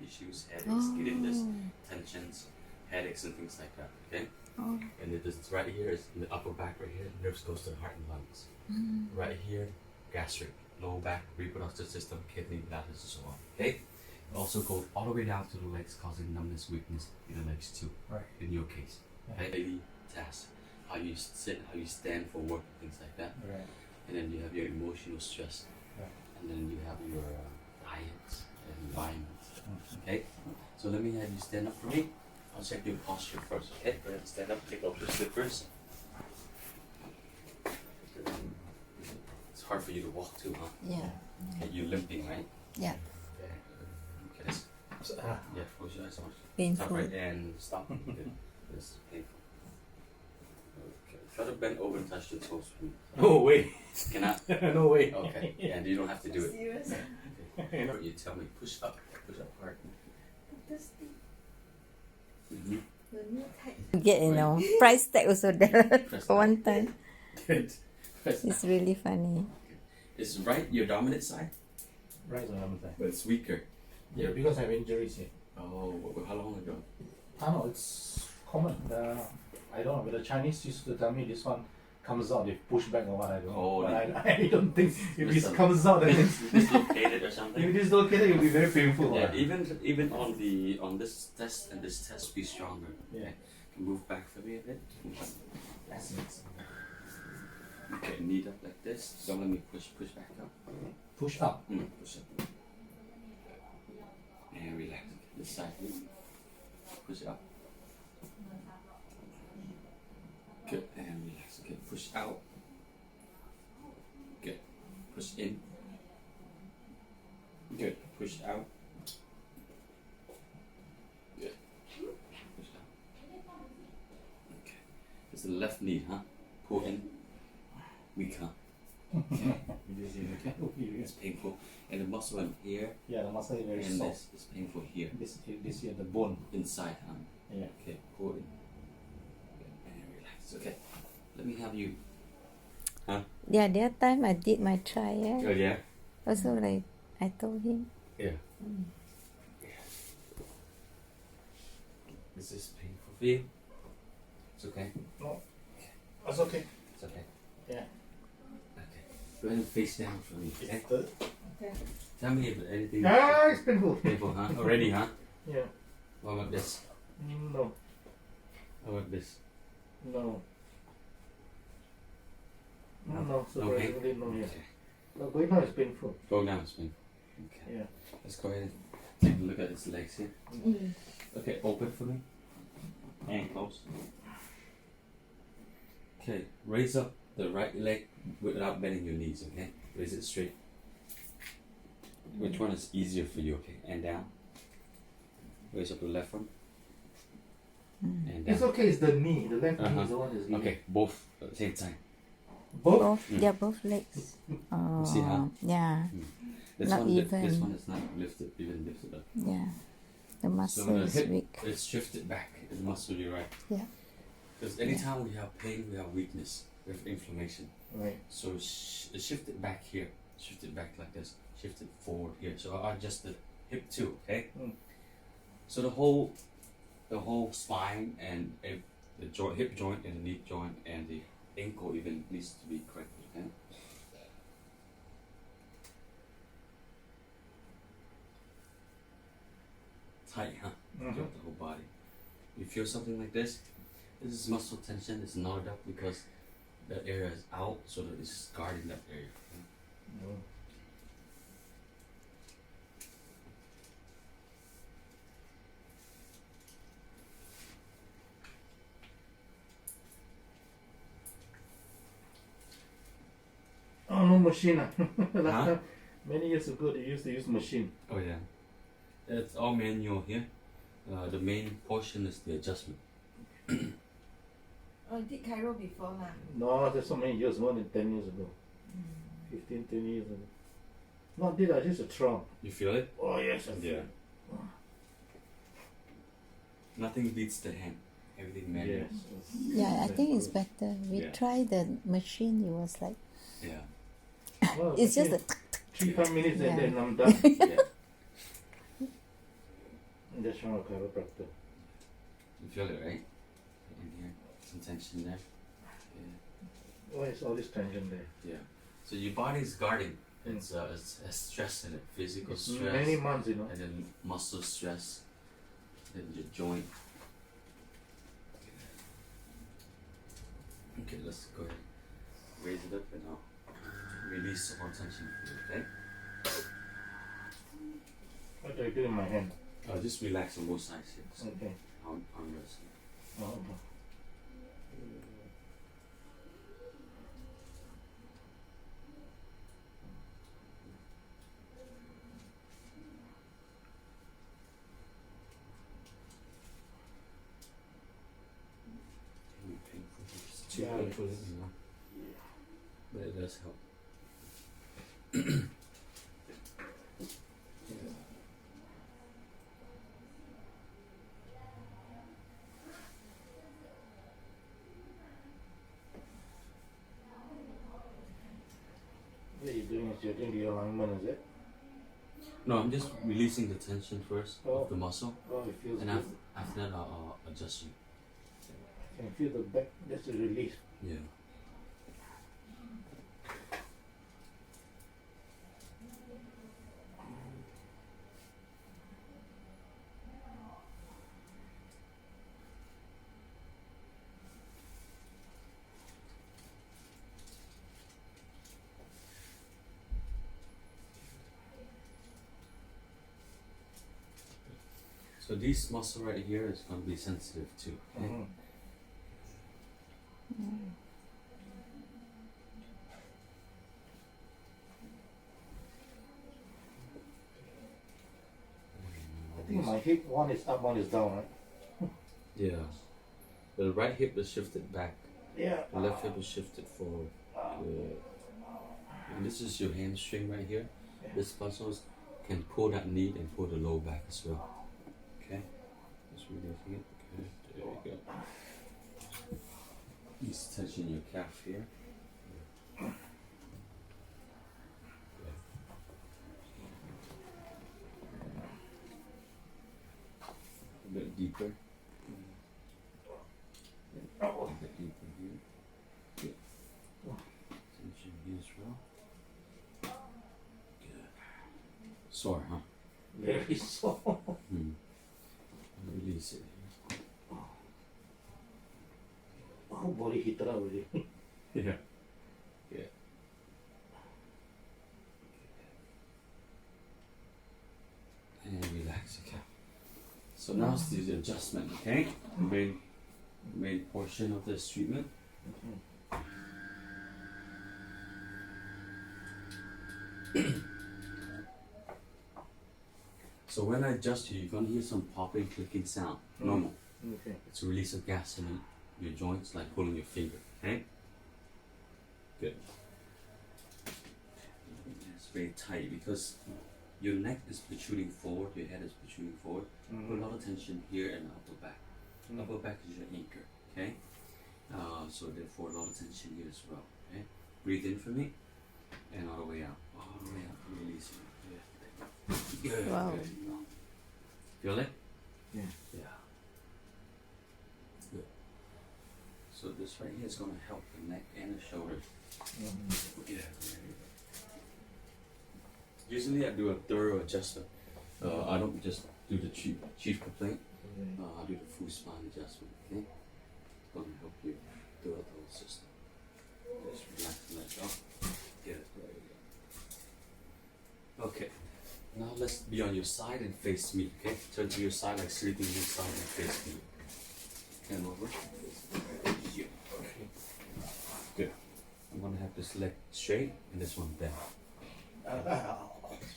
issues, headaches, getting this tensions, headaches and things like that. Okay. Oh. And it's right here is in the upper back right here. Nerves goes to the heart and lungs. Right here, gastric, lower back, reproductive system, kidney, bladder, and so on. Okay. It also goes all the way down to the legs, causing numbness, weakness in the legs too. Right. In your case, okay. Daily tasks, how you sit, how you stand for work, things like that. Right. And then you have your emotional stress. Right. And then you have your diet and environment. Okay. So let me have you stand up for me. I'll check your posture first. Okay. Go ahead and stand up. Take off your slippers. It's hard for you to walk too, huh? Yeah. Okay, you're limping, right? Yeah. Okay. Yeah. Close your eyes. Stop Painful. right and stop. Good. It's painful. Okay. Try to bend over and touch the toes. No way. Cannot. No way. Okay. And you don't have to do it. Serious? Okay. You tell me. Push up hard. This thing, Mm-hmm. the new type. Get price tag also there Press for one time. Good. Press It's really funny. Is right your dominant side, Right on the side. but it's weaker. Yeah, because I have injuries here. Oh, how long ago? I know it's common. I don't know, but the Chinese used to tell me this one comes out, they push back or what, I don't know. Oh, but they- I don't think if There's it some- comes out, then it's, Dislocated or if something? it is located, it will be very painful. Yeah, right? even on this test and this test, be stronger. Yeah. Can move back for me a bit. That's it. Okay, knee up like this. Don't let me push back up. Push up. Push up. And relax. This side. Push up. Good. And relax. Okay. Push out. Good. Push in. Good. Push out. Good. Push out. Okay. It's the left knee, huh? Pull in. Weak, huh? It's painful. And the muscle in here Yeah, the muscle is very and soft. this is painful here. This here, the bone. Inside, huh? Yeah. Okay, pull in. And relax. Okay. Let me have you. Yeah, the other time I did my trial. Oh, yeah? Also like I told him. Yeah. This is painful for you? It's okay? No, that's okay. It's okay. Yeah. Okay. Go ahead and face down for me. Okay? Okay. Tell me if anything Ah, it's painful. painful, huh? Already, huh? Yeah. What about this? No. How about this? No. No, No surprisingly no, yeah. Okay. No, going now is painful. Go down, it's painful. Okay. Yeah. Let's go ahead and take a look at his legs here. Mm. Okay, open for me. And close. Okay, raise up the right leg without bending your knees, okay? Raise it straight. Which one is easier for you, okay? And down. Raise up the left one. And down. It's okay, it's the knee. The left knee Uh-huh. is the one that's giving. Okay, both at the same time. Both? Both yeah, both legs. Oh see how? yeah. This Not one, this even. one is not even lifted up. Yeah. The So muscle the is hip, weak. it's shifted back. The muscle, you're right. Yeah. Because anytime we have pain, we have weakness, we have inflammation. Right. So shift it back here, shift it back like this, shift it forward here. So I'll adjust the hip too, okay? So the whole spine and the joint, hip joint and the knee joint and the ankle even needs to be corrected, okay? Tight, huh? Throughout the whole body. You feel something like this? This is muscle tension. It's knotted up because that area is out, so that it's guarding that area. Okay? Oh, no machine. Last Huh? time, many years ago, they used to use machine. Oh yeah, it's all manual here. The main portion is the adjustment. Oh, did Chiro before lah? No, that's so many years, more than 10 years ago. 15, 20 years ago. Not did I just a trial. You feel it? Oh, yes, I feel Yeah. it. Nothing beats the hand. Everything manual. Yes. Yeah, I think it's better. We Yeah. tried the machine. It was like Yeah. Well, it's just okay. a 3-5 minutes Yeah. and then I'm done. Yeah. Just from a chiropractor. You feel it, right? In here, some tension there. Yeah. Why is all this tension there? Yeah. So your body is guarding. It's stress in it, physical It's stress, many months, you know. and then muscle stress, then your joint. Okay, let's go ahead. Raise it up and now release all tension. Okay. What do I do in my hand? Just relax on both sides here. So Okay. on rest. Oh, okay. It's too Yeah. painful, you know. But it does help. What you're doing is you're doing the alignment, is it? No, I'm just releasing the tension first Oh. of the muscle, Oh, it feels and good. after that I'll adjust you. I can feel the back. That's a release. Yeah. So this muscle right here is going to be sensitive too. Okay? Mhm. I think my hip, one is up, one is down, right? Yeah. The right hip is shifted back. Yeah. The left hip is shifted forward. Good. And this is your hamstring right here. This muscle can pull that knee and pull the low back as well. Okay? Just releasing it. Good. There you go. Just touching your calf here. A bit deeper. A bit deeper here. Good. Tension here as well. Good. Sore, huh? Very soft. Hmm. Release it. Whole body heated up already. Yeah. Yeah. And relax, okay. So now it's the adjustment, okay? Main portion of this treatment. So when I adjust you, you're gonna hear some popping, clicking sound. Normal. Okay. It's a release of gas in your joints, like pulling your finger. Okay. Good. It's very tight because your neck is protruding forward, your head is protruding forward. Put a lot of tension here and the upper back. Upper back is your anchor. Okay. So therefore, a lot of tension here as well. Okay. Breathe in for me, and all the way out. All the way out. Release it. Yeah. Good. Wow. Good. Feel it? Yeah. Yeah. Good. So this right here is going to help the neck and the shoulders. Yeah. Usually I do a thorough adjustment. I don't just do the chief complaint. I do the full spine adjustment. Okay. It's going to help you throughout the whole system. Just relax and let go. Good. There you go. Okay. Now let's be on your side and face me. Okay. Turn to your side like sleeping inside and face me. Hand over. Yeah. Okay. Good. I'm gonna have this leg straight and this one bent.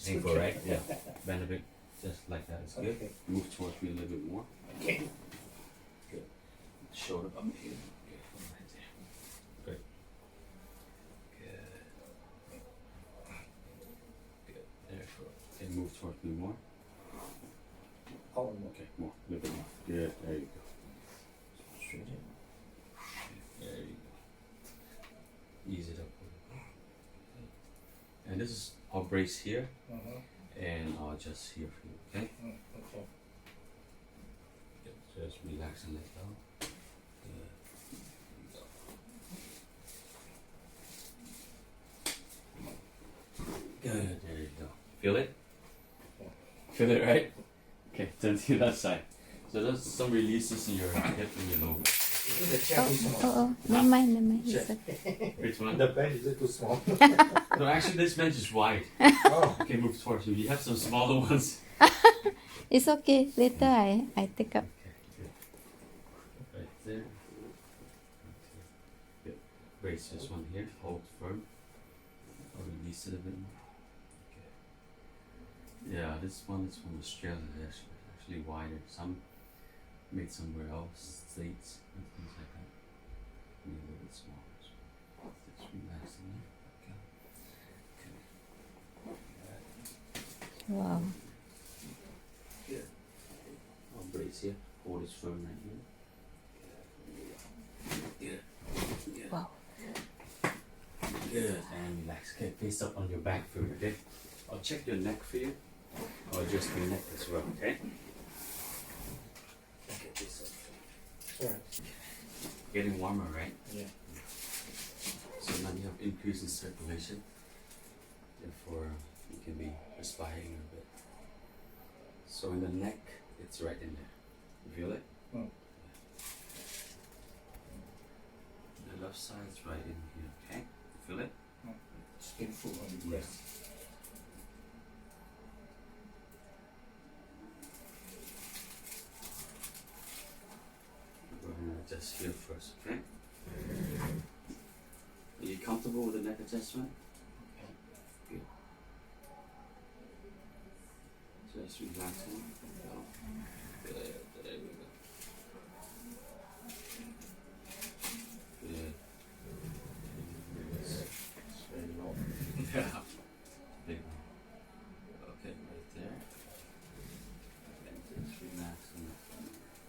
Painful, right? Yeah. Bend a bit, just like that. It's good. Okay. Move towards me a little bit more. Okay. Good. Shoulder up here. Good. Right there. Great. Good. Good. There. Okay. Move towards me more. Oh, Okay. More. A little bit more. Good. There you go. Straight in. There you go. Ease it up. And this is, I'll brace here and I'll adjust here for you, okay? Okay. relax and let go. Good. Good. There you go. Feel it? Feel it, right? Okay, turn to the other side. So there's some releases in your hip and your lower back. Is it the chair too small? Oh, never mind, never mind. Chair. It's okay. Which one? The bench, is it too small? No, actually, this bench is wide. Oh. Okay, move towards you. You have some smaller ones. It's okay. Later I take up. Okay, good. Right there. Okay. Good. Brace this one here. Hold firm. I'll release it a bit more. Okay. Yeah, this one is from Australia. It's actually wider. Some made somewhere else, States, and things like that. Maybe a little bit smaller. So just relax in there. Okay. Wow. Good. I'll brace here. Hold this firm right here. Good. Good. Wow. Good. And relax. Okay, face up on your back for you, okay? I'll check your neck for you. I'll adjust your neck as well, okay? Okay, face up. Alright. Getting warmer, right? Yeah. So now you have increase in circulation. Therefore, you can be respiring a bit. So in the neck, it's right in there. You feel it? Mm. The left side is right in here, okay? You feel it? It's painful when you press. We're gonna adjust here first, okay? Are you comfortable with the neck adjustment? Good. Just relaxing. Good. There we go. Good. It's very low. Yeah.